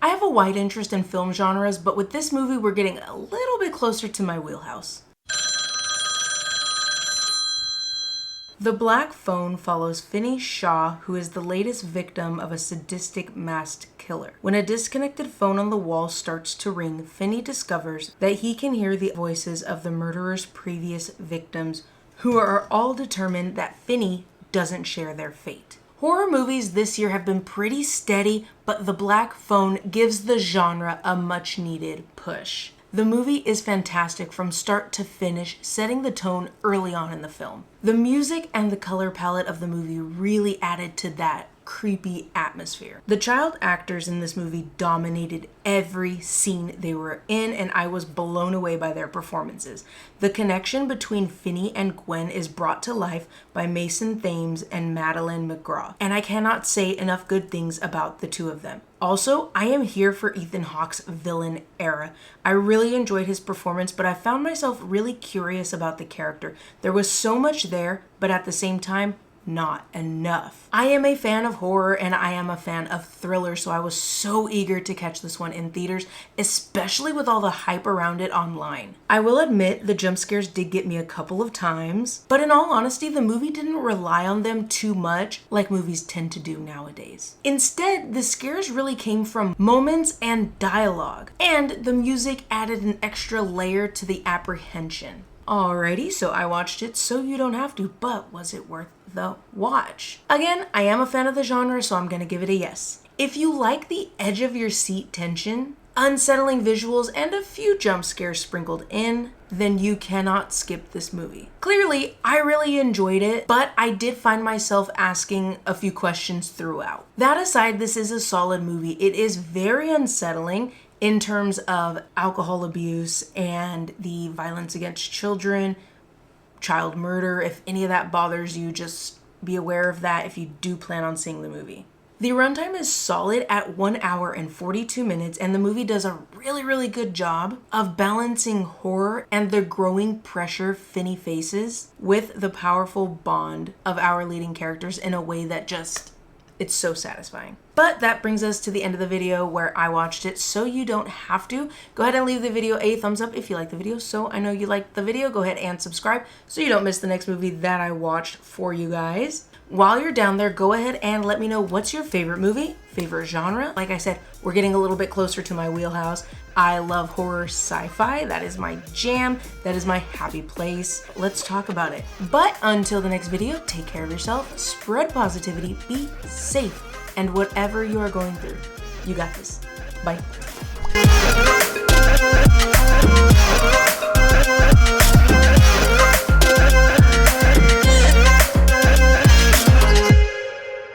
I have a wide interest in film genres, but with this movie, we're getting a little bit closer to my wheelhouse. The Black Phone follows Finney Shaw, who is the latest victim of a sadistic masked killer. When a disconnected phone on the wall starts to ring, Finney discovers that he can hear the voices of the murderer's previous victims, who are all determined that Finney doesn't share their fate. Horror movies this year have been pretty steady, but The Black Phone gives the genre a much needed push. The movie is fantastic from start to finish, setting the tone early on in the film. The music and the color palette of the movie really added to that creepy atmosphere. The child actors in this movie dominated every scene they were in, and I was blown away by their performances. The connection between Finney and Gwen is brought to life by Mason Thames and Madeline McGraw, and I cannot say enough good things about the two of them. Also, I am here for Ethan Hawke's villain era. I really enjoyed his performance, but I found myself really curious about the character. There was so much there, but at the same time, not enough. I am a fan of horror and I am a fan of thriller, so I was so eager to catch this one in theaters, especially with all the hype around it online. I will admit the jump scares did get me a couple of times, but in all honesty, the movie didn't rely on them too much like movies tend to do nowadays. Instead, the scares really came from moments and dialogue, and the music added an extra layer to the apprehension. Alrighty, so I watched it so you don't have to, but was it worth the watch? Again, I am a fan of the genre, so I'm gonna give it a yes. If you like the edge of your seat tension, unsettling visuals, and a few jump scares sprinkled in, then you cannot skip this movie. Clearly, I really enjoyed it, but I did find myself asking a few questions throughout. That aside, this is a solid movie. It is very unsettling in terms of alcohol abuse and the violence against children, child murder. If any of that bothers you, just be aware of that if you do plan on seeing the movie. The runtime is solid at 1 hour and 42 minutes, and the movie does a really good job of balancing horror and the growing pressure Finney faces with the powerful bond of our leading characters in a way that it's so satisfying. But that brings us to the end of the video where I watched it, so you don't have to. Go ahead and leave the video a thumbs up if you like the video, so I know you liked the video. Go ahead and subscribe so you don't miss the next movie that I watched for you guys. While you're down there, go ahead and let me know what's your favorite movie, favorite genre. Like I said, we're getting a little bit closer to my wheelhouse. I love horror sci-fi. That is my jam. That is my happy place. Let's talk about it. But until the next video, take care of yourself, spread positivity, be safe, and whatever you are going through, you got this. Bye.